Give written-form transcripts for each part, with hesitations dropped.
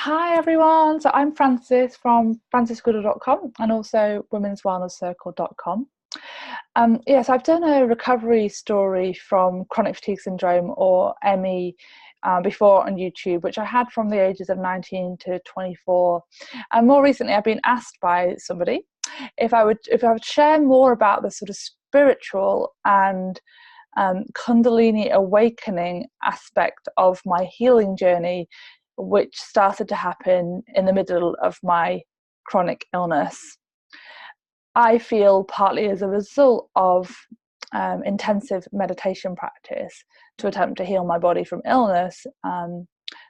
Hi everyone, so I'm Frances from francesgoodall.com and also womenswellnesscircle.com. Yes, I've done a recovery story from chronic fatigue syndrome, or ME, before on YouTube, which I had from the ages of 19 to 24. And more recently, I've been asked by somebody if I would share more about the sort of spiritual and Kundalini Awakening aspect of my healing journey, which started to happen in the middle of my chronic illness. I feel partly as a result of intensive meditation practice to attempt to heal my body from illness, that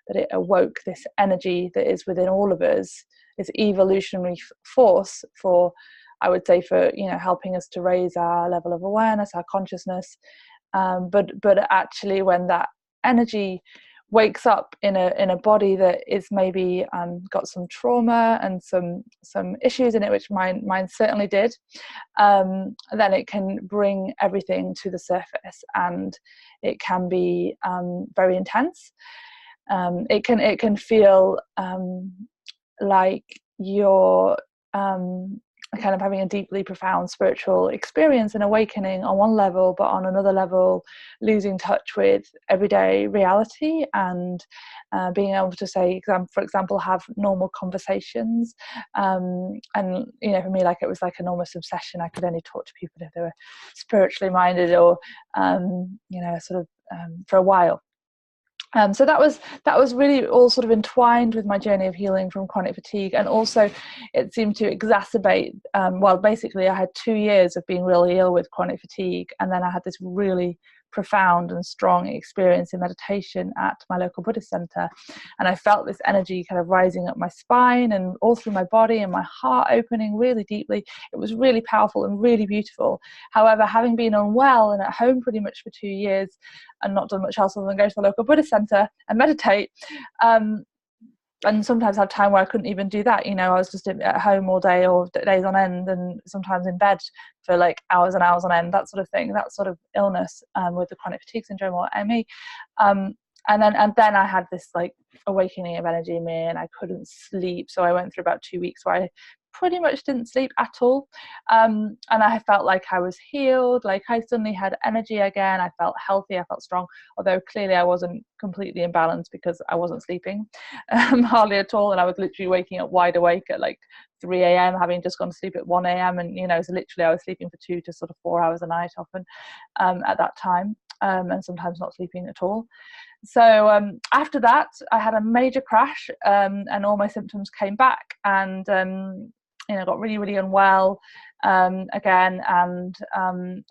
it awoke this energy that is within all of us, this evolutionary force for, I would say, for helping us to raise our level of awareness, our consciousness. But actually, when that energy wakes up in a body that is maybe got some trauma and some issues in it, which mine certainly did, then it can bring everything to the surface, and it can be very intense. It can feel like you're kind of having a deeply profound spiritual experience and awakening on one level, but on another level losing touch with everyday reality and being able to say, for example, have normal conversations. And for me, like, it was like an almost obsession. I could only talk to people if they were spiritually minded, or for a while. So that was really all sort of entwined with my journey of healing from chronic fatigue, and also it seemed to exacerbate. Basically, I had 2 years of being really ill with chronic fatigue, and then I had this really profound and strong experience in meditation at my local Buddhist center, and I felt this energy kind of rising up my spine and all through my body, and my heart opening really deeply. It was really powerful and really beautiful. However, having been unwell and at home pretty much for 2 years and not done much else other than go to the local Buddhist center and meditate, and sometimes have time where I couldn't even do that. I was just at home all day or days on end, and sometimes in bed for like hours and hours on end, that sort of thing, that sort of illness, with the chronic fatigue syndrome, or ME. And then I had this like awakening of energy in me, and I couldn't sleep. So I went through about 2 weeks where I pretty much didn't sleep at all. And I felt like I was healed, like I suddenly had energy again. I felt healthy, I felt strong, although clearly I wasn't completely imbalanced because I wasn't sleeping hardly at all. And I was literally waking up wide awake at like 3 a.m. having just gone to sleep at 1 a.m. And so literally I was sleeping for 2 to sort of 4 hours a night often, at that time, and sometimes not sleeping at all. So after that, I had a major crash, and all my symptoms came back, and got really, really unwell again, and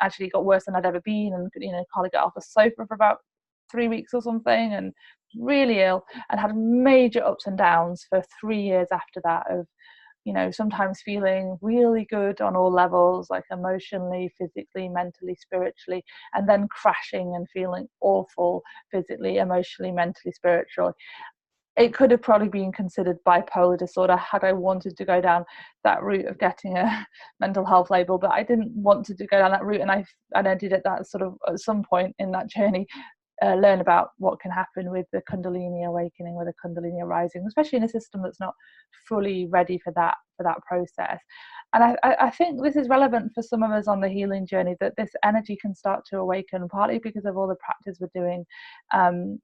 actually got worse than I'd ever been, and can't get off the sofa for about 3 weeks or something, and really ill, and had major ups and downs for 3 years after that, of sometimes feeling really good on all levels, like emotionally, physically, mentally, spiritually, and then crashing and feeling awful physically, emotionally, mentally, spiritually. It could have probably been considered bipolar disorder had I wanted to go down that route of getting a mental health label, but I didn't want to go down that route, and I did at that sort of, at some point in that journey, learn about what can happen with the Kundalini awakening, with the Kundalini arising, especially in a system that's not fully ready for that process. And I think this is relevant for some of us on the healing journey, that this energy can start to awaken, partly because of all the practice we're doing, and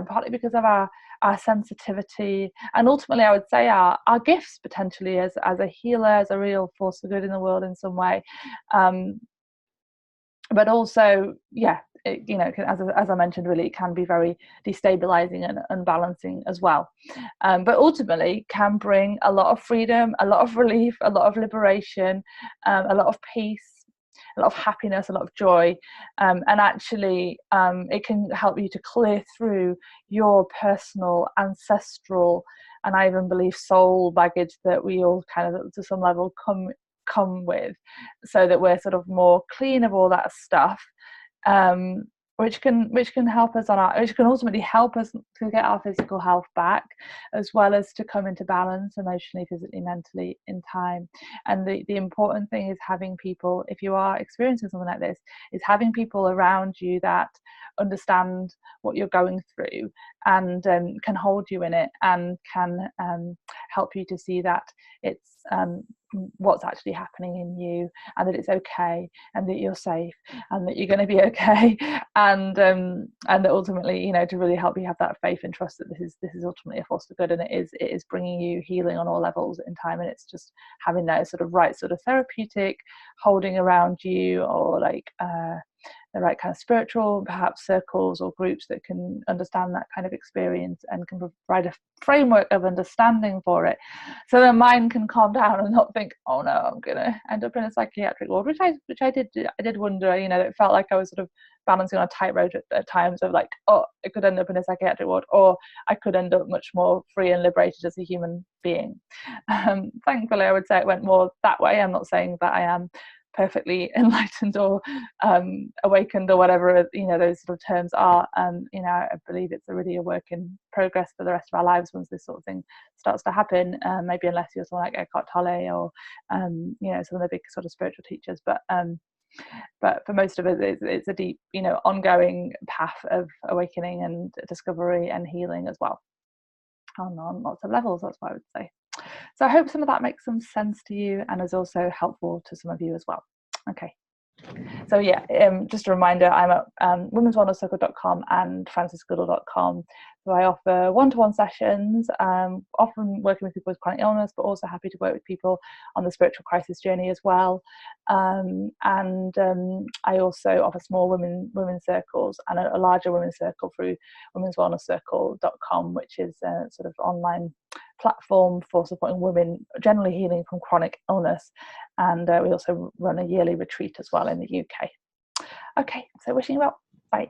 partly because of our sensitivity, and ultimately I would say our gifts potentially as a healer, as a real force for good in the world in some way. But also, as I mentioned, really, it can be very destabilizing and unbalancing as well. But ultimately can bring a lot of freedom, a lot of relief, a lot of liberation, a lot of peace, a lot of happiness, a lot of joy, and actually it can help you to clear through your personal, ancestral, and I even believe soul baggage that we all kind of to some level come with, so that we're sort of more clean of all that stuff, which can help us which can ultimately help us to get our physical health back, as well as to come into balance emotionally, physically, mentally in time. And the important thing is having people, if you are experiencing something like this, is having people around you that understand what you're going through, and can hold you in it, and can help you to see that it's what's actually happening in you, and that it's okay, and that you're safe, and that you're going to be okay, and that ultimately, you know, to really help you have that faith and trust that this is ultimately a force for good, and it is bringing you healing on all levels in time. And it's just having that sort of right sort of therapeutic holding around you, or like the right kind of spiritual perhaps circles or groups that can understand that kind of experience and can provide a framework of understanding for it, so the mind can calm down and not think, oh no, I'm gonna end up in a psychiatric ward, which I did wonder. You know, it felt like I was sort of balancing on a tightrope at times of like, oh, I could end up in a psychiatric ward, or I could end up much more free and liberated as a human being. Thankfully, I would say it went more that way. I'm not saying that I am perfectly enlightened or awakened or whatever, you know, those sort of terms are. You know, I believe it's really a work in progress for the rest of our lives once this sort of thing starts to happen. Maybe unless you're someone like Eckhart Tolle or you know, some of the big sort of spiritual teachers, but for most of it, it's a deep, you know, ongoing path of awakening and discovery and healing as well, on lots of levels. That's what I would say. So I hope some of that makes some sense to you and is also helpful to some of you as well. Okay. So yeah, just a reminder, I'm at womenswellnesscircle.com and francisgoodall.com. So I offer one-to-one sessions, often working with people with chronic illness, but also happy to work with people on the spiritual crisis journey as well. And I also offer small women circles and a larger women's circle through womenswellnesscircle.com, which is a sort of online platform for supporting women generally healing from chronic illness. And we also run a yearly retreat as well in the UK. Okay, so wishing you well. Bye.